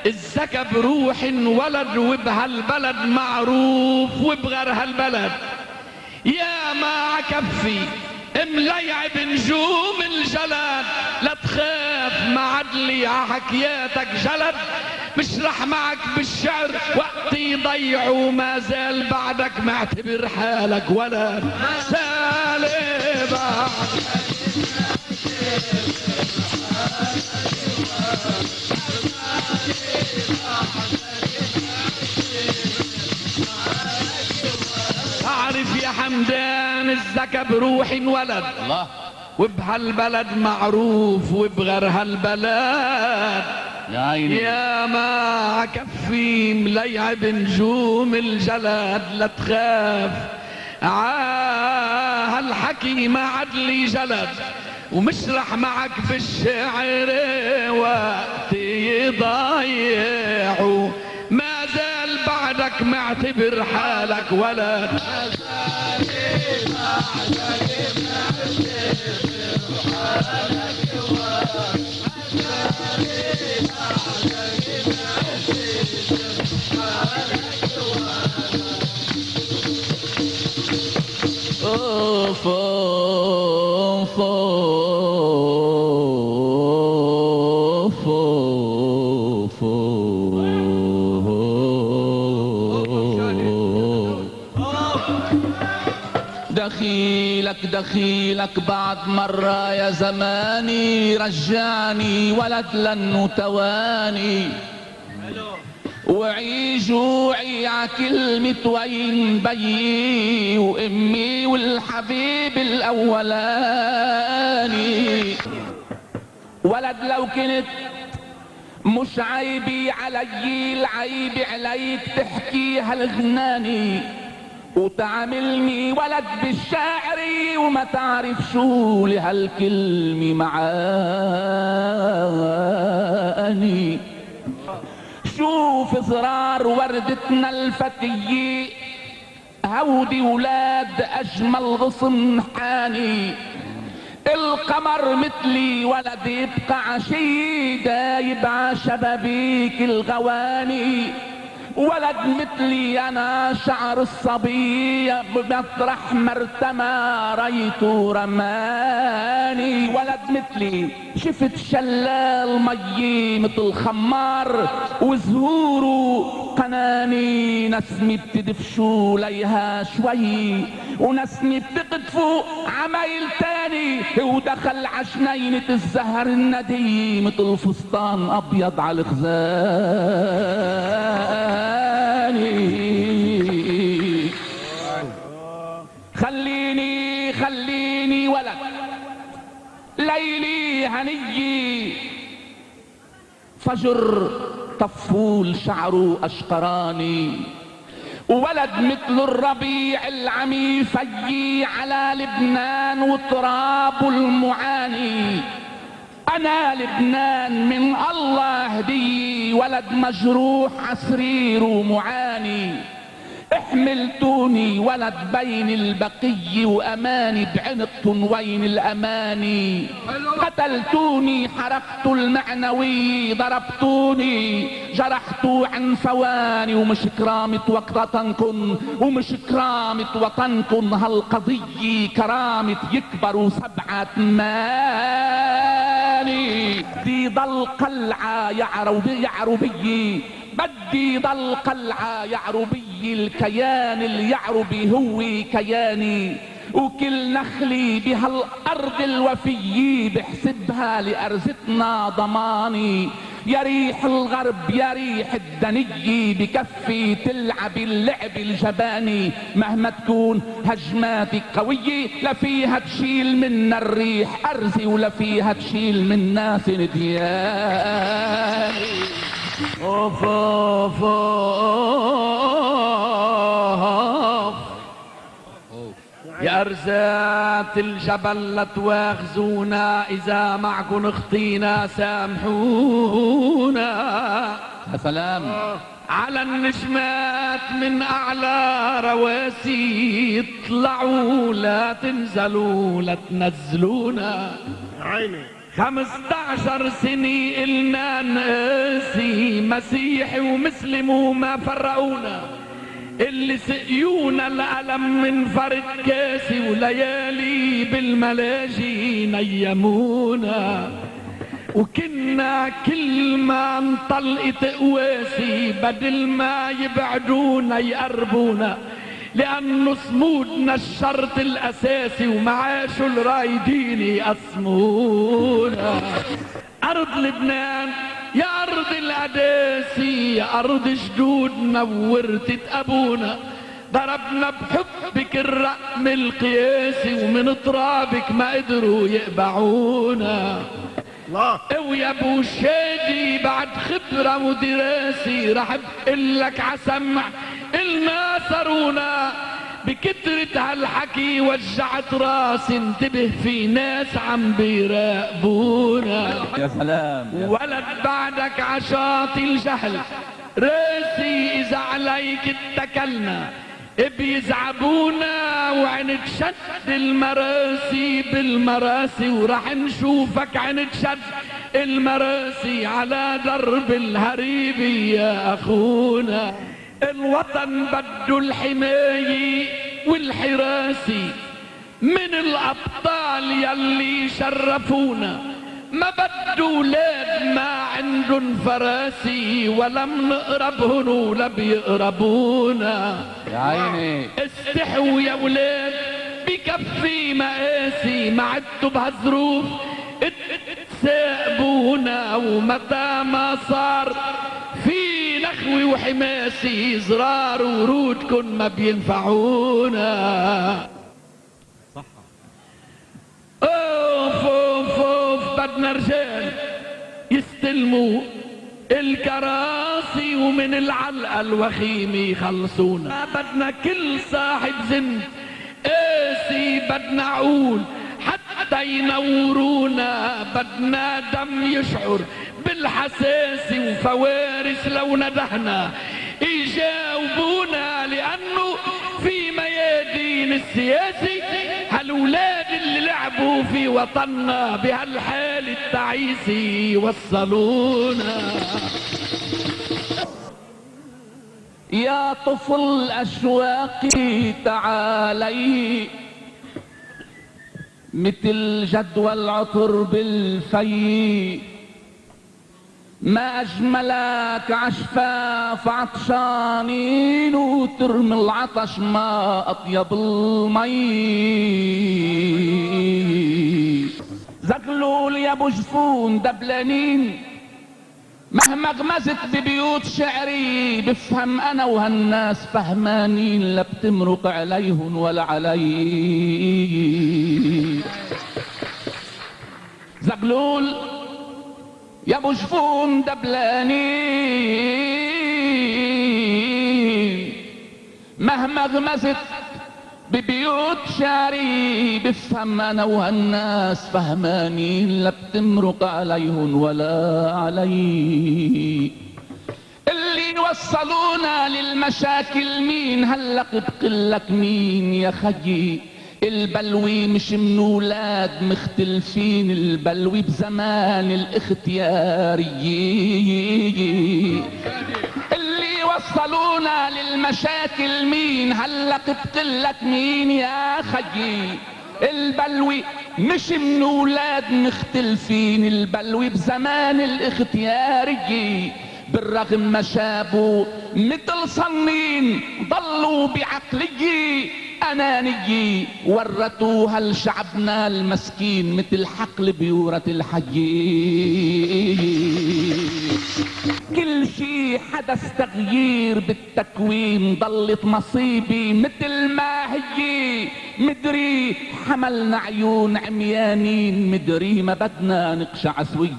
S3: الزكا بروح ولد، وبهالبلد معروف وبغير هالبلد. يا ما عكفي مليع بنجوم الجلد، لا تخاف ما عدلي عحكياتك جلد. مش رح معك بالشعر وقت يضيعوا، ما زال بعدك معتبر حالك ولد. سالي بعد اعرف يا حمدان الزكا بروح ولد،
S4: الله.
S3: وبهالبلد معروف وبغير هالبلد.
S4: يا عيني.
S3: يا ما عكفي مليع بنجوم الجلد، لا تخاف هالحكي ما عدلي جلد. ومش رح معك بالشعر وقت يضيعوا، ما زال بعدك معتبر حالك ولد.
S4: اوف اوف اوف اوف دخيلك دخيلك بعد مرة يا زماني، رجعني ولد لانه تواني، وعي جوعي ع كلمة وين بيي وامي والحبيب الاولاني. ولد لو كنت مش عيبي علي، العيب عليك تحكي هالغناني، وتعاملني ولد بالشاعري وما تعرف شو لهالكلمة معاني. شوف زرار وردتنا الفتية، هودي ولاد اجمل غصن حاني، القمر مثلي ولد يبقى عشي دايب عشبابيك الغواني، ولد مثلي انا شعر الصبي بمطرح مرتمى ريته رماني، ولد مثلي شفت شلال مي مثل خمار وزهوره قناني، نسمي بتدفشو ليها شوي ونسمي بتقدفو عمايل تاني، ودخل عشنينة الزهر الندي مثل فستان ابيض على الخزان. خليني ولد ليلي هنيي، فجر طفول شعره اشقراني، ولد مثل الربيع العمي فيي على لبنان وتراب المعاني. انا لبنان من الله هدي، ولد مجروح عسرير ومعاني، احملتوني ولد بين البقي واماني، بعنقتن وين الاماني، قتلتوني حرقت المعنوي، ضربتوني جرحتوا عن فواني، ومش كرامة وطنكن ومش كرامة وطنكن هالقضية كرامة يكبروا 7 ماني. بدي ضل قلعة يا عربي، بدي ضل قلعة يا عربي، الكيان اليعربي هو كياني، وكل نخلي بهالارض الوفي بحسبها لارزتنا ضماني. يا ريح الغرب يا ريح الدني بكفي تلعب اللعب الجباني، مهما تكون هجماتك قوية لا فيها تشيل منا الريح ارزي ولا فيها تشيل من ناس ندياني. اوف اوف اوف يا ارزات الجبل لا تواخذونا، اذا معكن اخطينا سامحونا. يا سلام على النجمات من اعلى رواسي، اطلعوا لا تنزلوا لا تنزلونا.
S1: عيني
S3: 15 سنة إلنا نقاسي، مسيحي ومسلم وما فرقونا، اللي سقيونا الألم من فرد كاسي، وليالي بالملاجي نيمونا، وكنا كل ما انطلقت قواسي بدل ما يبعدونا يقربونا، لأنه صمودنا الشرط الأساسي ومعاش الرايدين يقسمونا. أرض لبنان يا أرض القداسي، يا أرض جدودنا وورثة أبونا، ضربنا بحبك الرقم القياسي، ومن ترابك ما قدروا يقبعونا. ويا ابو شادي بعد خبرة ودراسي رح بقلك عسمع النا صارونا، بكترة هالحكي وجعت راسي، انتبه في ناس عم بيراقبونا.
S4: يا سلام
S3: ولد بعدك عشاطي الجهل راسي، اذا عليك اتكلنا بيزعبونا، وعنتشد المراسي بالمراسي، ورح نشوفك عنتشد المراسي على درب الهريبي يا اخونا. الوطن بده الحماية والحراسي من الابطال يلي شرفونا، ما بده ولاد ما عندن فراسي، ولا منقربهن ولا بيقربونا.
S4: يا عيني
S3: استحوا يا ولاد بكفي مقاسي ما عدتوا بهالظروف تساقبونا، ومتى ما صار في نخوي وحماسي زرار ورودكن ما بينفعونا. اوف اوف اوف بدنا رجال يستلموا الكراسي ومن العلقة الوخيمة يخلصونا. بدنا كل صاحب زن قاسي، بدنا عقول حتى ينورونا. بدنا دم يشعر بالحساسي وفوارس لو ندهنا يجاوبونا، لأنه في ميادين السياسي هالولاد اللي لعبوا في وطننا بهالحال التعيسي وصلونا.
S4: يا طفل أشواقي تعالي، مثل جدوى العطر بالفي، ما أجملك عشفاف عطشانين، وترمي العطش ما أطيب المي. زغلول يا ابو جفون دبلانين، مهما غمزت ببيوت شعري بفهم انا وهالناس فهمانين، لا بتمرق عليهن ولا علي. زغلول يا ابو جفون دبلانين، مهما غمزت ببيوت شعري بفهم انا وهالناس فهمانين، لا بتمرق عليهن ولا علي. اللي وصلونا للمشاكل مين؟ هلق بقلك مين يا خيي؟ البلوي مش من ولاد مختلفين، البلوي بزمان الاختياري. اللي وصلونا للمشاكل مين؟ هلق بقلك مين يا خيي؟ البلوي مش من ولاد مختلفين، البلوي بزمان الاختياري. بالرغم ما شابوا مثل صنين ضلوا بعقلي أناني، ورثوها لشعبنا المسكين مثل حقل بيورة الحي. كل شي حدث تغيير بالتكوين، ضلت مصيبي مثل ما هي. مدري حملنا عيون عميانين، مدري ما بدنا نقشع سويين.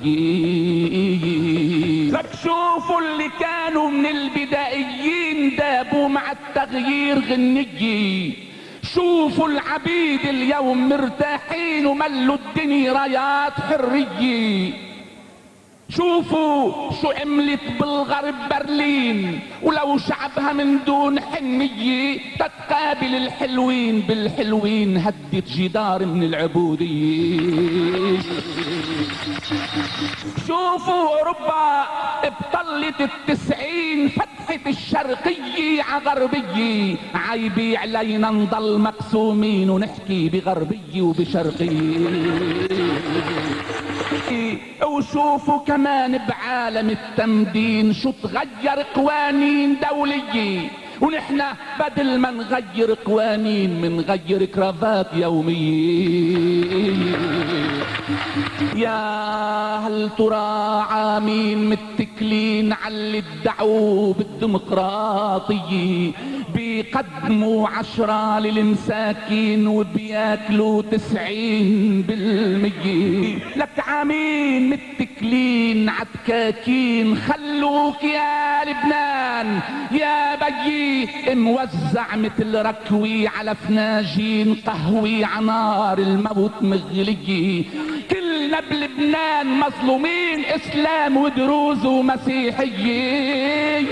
S4: لك شوفوا اللي كانوا من البدائيين دابوا مع التغيير غنيي. شوفوا العبيد اليوم مرتاحين وملوا الدنيا رايات حرية. شوفوا شو عملت بالغرب برلين، ولو شعبها من دون حنية تتقابل الحلوين بالحلوين، هدت جدار من العبودية. شوفوا اوروبا بطلت ال90 فتحت الشرقية عغربية، عيبي علينا نضل مقسومين ونحكي بغربية وبشرقية. وشوفوا كمان بعالم التمدين شو تغير قوانين دولية، ونحن بدل ما نغير قوانين منغير كرافات يومية. يا هل ترى عامين متكلين على الدعوة بالديمقراطية، بيقدموا 10 للمساكين وبياكلوا 90%. لك عامين متكلين عتكاكين، خلوك يا لبنان يا بيي موزع مثل ركوي على فناجين قهوي عنار الموت مغلي. كلنا بلبنان مظلومين، اسلام ودروز ومسيحيين.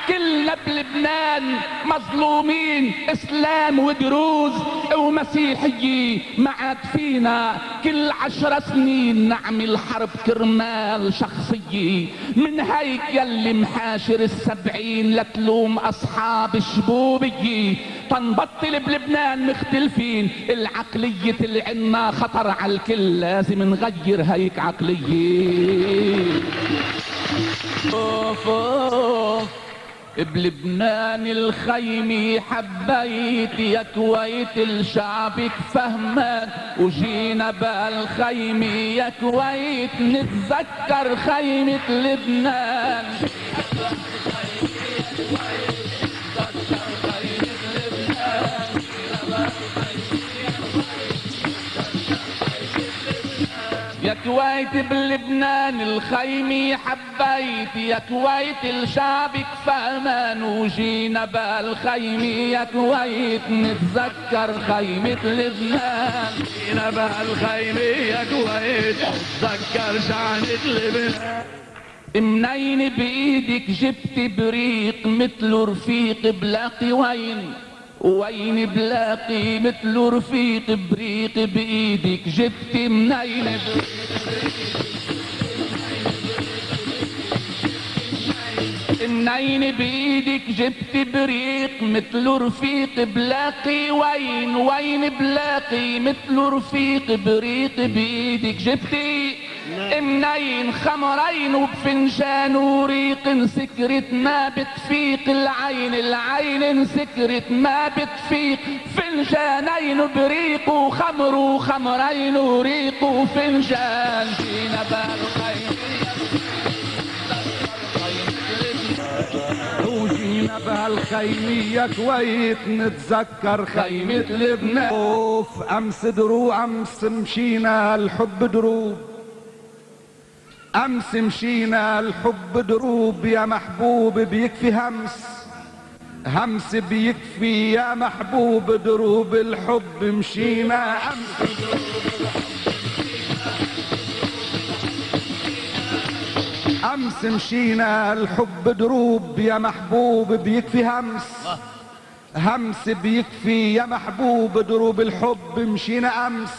S4: كلنا بلبنان مظلومين، اسلام ودروز ومسيحية. ما عاد فينا كل 10 سنين نعمل حرب كرمال شخصية. من هيك يلي محاشر ال70 لتلوم اصحاب الشبوبية. تنبطل بلبنان مختلفين، العقلية اللي عنا خطر على الكل، لازم نغير هيك عقلية. أوف أوف بلبنان الخيمي حبيت يا كويت الشعب فهمان، وجينا بالخيمي يا كويت نتذكر خيمة لبنان. يا كويت بلبنان الخيمي حبيت يا كويت الشعب فهمان، وجينا بالخيمي يا كويت نتذكر خيمة لبنان.
S3: جينا بالخيمي يا كويت نتذكر شعنة لبنان.
S4: منين بايدك جبت بريق مثل رفيق بلاقي وين بلاقي مثل رفيق بريق بايدك جبت منين منين بايدك جبت بريق مثل رفيق بلاقي وين بلاقي مثل رفيق بريق بايدك جبتي منين خمرين وبفنجان وريق سكرت ما بتفيق العين سكرت ما بتفيق فنجانين بريق وخمر وخمرين وريق وفنجان. جينا بالخيمي
S2: وجينا بهالخيمي يا كويت نتذكر
S4: خيمة لبنان.
S2: خوف امس دروع امس مشينا الحب دروب، امس مشينا الحب دروب يا محبوب بيكفي همس بيكفي يا محبوب دروب الحب مشينا امس مشينا الحب دروب يا محبوب بيكفي همس بيكفي يا محبوب دروب الحب مشينا امس.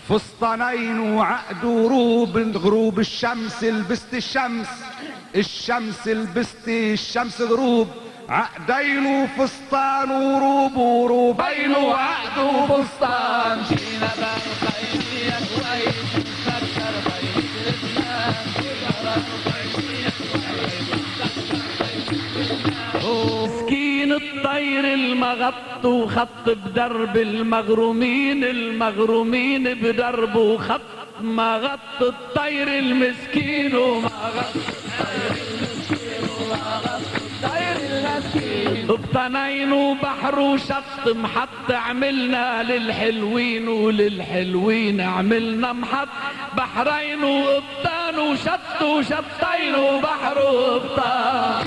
S2: فسطانين وعقد وروب غروب الشمس لبست الشمس لبست الشمس غروب عقدين وفسطان وروب وروبين وعقد وفسطان.
S4: جينا بالخيمي يا كويت نتذكر خيمة لبنان.
S3: مسكين الطير المغط وخط بدرب المغرومين بدرب وخط ما غط الطير المسكين وما غط الطير المسكين. بطنين وبحر وشط محط عملنا للحلوين وللحلوين عملنا محط بحرين وقبطان وشط وشطين وبحر وقبطان.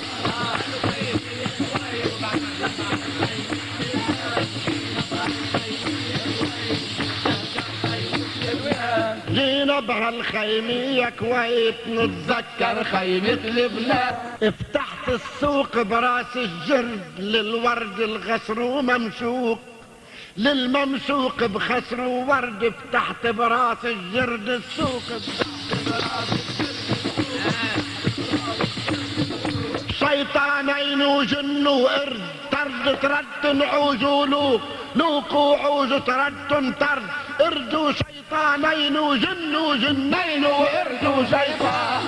S1: جينا بهالخيمي يا كويت نتذكر خيمة لبنان. فتحت السوق براس الجرد للورد الغسر وممسوق للممسوق بخسر وورد. فتحت براس الجرد السوق شيطانين وجن وقرد طرد ترد نعوز ولوق لوق وعوز ترد طرد قرد وشيطانين وجن وجنين وقرد وشيطان.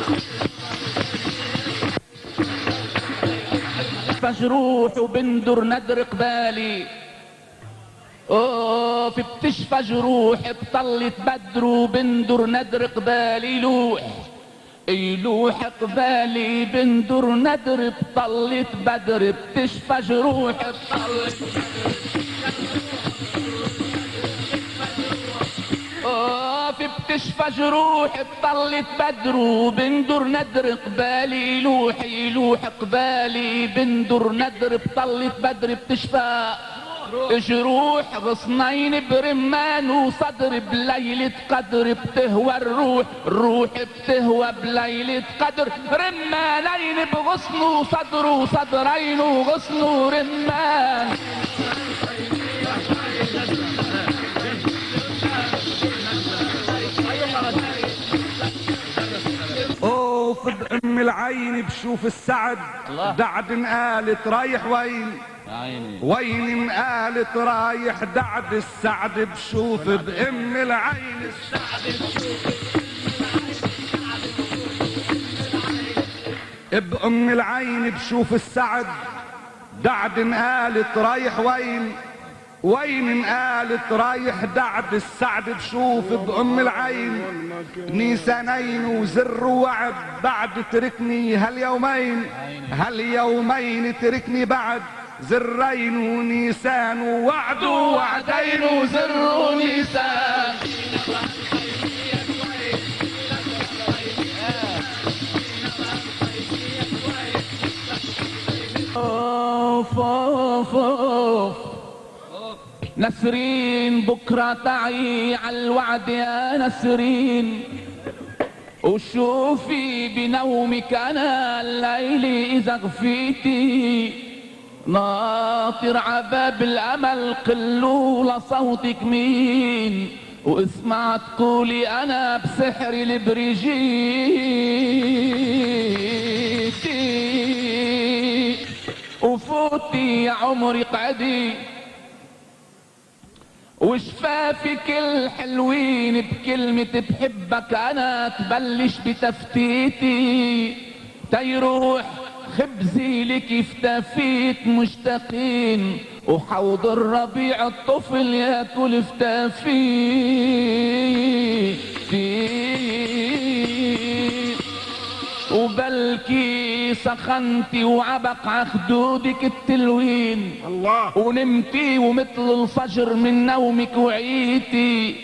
S4: فجروح وبندر ندر قبالي اوف بتشفى جروح بطلت بدر وبندر ندر قبالي يلوح قبالي بندر ندر بطلت بدر بتشفى جروح بطلت اوف بتشفى جروح بطلت بدر وبندر ندر قبالي يلوح قبالي بندر ندر بطلت بدر بتشفى جروح غصنين برمان وصدر بليلة قدر بتهوى الروح بتهوى بليلة قدر رمانين بغصن وصدر وصدرين وغصن ورمان.
S2: اوف بأم العين بشوف السعد دعد قالت رايح وين قالت رايح دعد السعد بشوف بأم العين السعد بشوف بأم العين بشوف السعد، دعد قالت رايح وين، وين قالت رايح دعد، السعد بشوف بأم العين نيسانين وزر وعد، بعد تركني هاليومين، هاليومين تركني بعد، زرين ونيسان ووعد ووعدين
S4: وزر ونيسان. اوف اوف اوف نسرين بكرة تعي عالوعد يا نسرين، وشوفي بنومك انا الليل اذا غفيتي، ناطر عباب الامل قلوا لصوتك مين، واسمع تقولي انا بسحر البريجيتي، وفوتي يا عمري قعدي، وشفافك الحلوين بكلمة بحبك انا تبلش بتفتيتي، تيروح خبزي لك فتافيت مشتاقين، وحوض الربيع الطفل ياكل فتافيت، وبلكي سخنتي وعبق عخدودك التلوين،
S1: الله
S4: ونمتي ومثل الفجر من نومك وعيتي،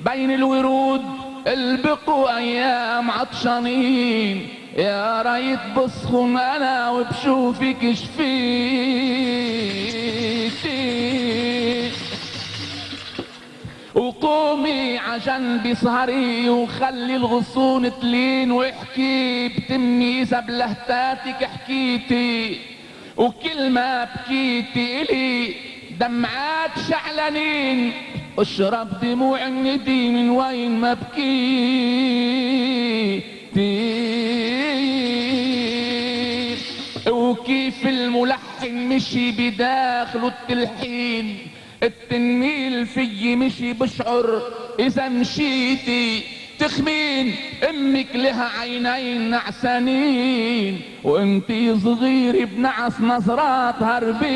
S4: بين الورود البقوا ايام عطشانين، يا ريت بسخن انا وبشوفك شفيتي، وقومي عجنبي سهري وخلي الغصون تلين، واحكي بتمي اذا بلهتاتك حكيتي، وكل ما بكيتي الي دمعات شعلانين، اشرب دموع الندي من وين ما بكيتي، وكيف الملحن مشي بداخله التلحين، التنميل في مشي بشعر اذا مشيتي، تخمين امك لها عينين نعسانين، وانتي صغير بنعس نظرات هربيتي،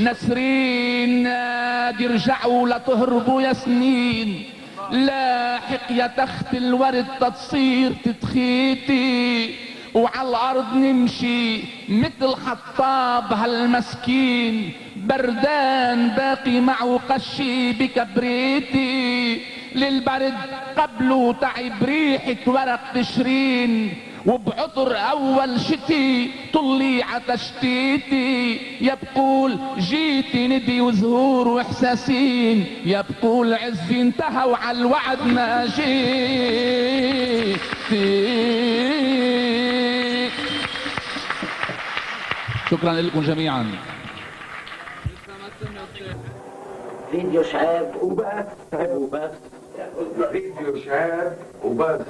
S4: نسرين نادي رجعوا لتهربوا يا سنين، لاحق يا تخت الورد تتصير تتخيتي، وعلى الارض نمشي مثل حطاب هالمسكين، بردان باقي معه قشي بكبريتي، للبرد قبله تعب ريحة ورق تشرين، وبعطر اول شتي طلي عتشتيتي، يا بقول جيتي ندي وزهور واحساسين، يا بقول عزي انتهى وعلى الوعد ما جيتي. شكرا لكم جميعا.
S5: فيديو شعاب وبس. فيديو شعاب وبس.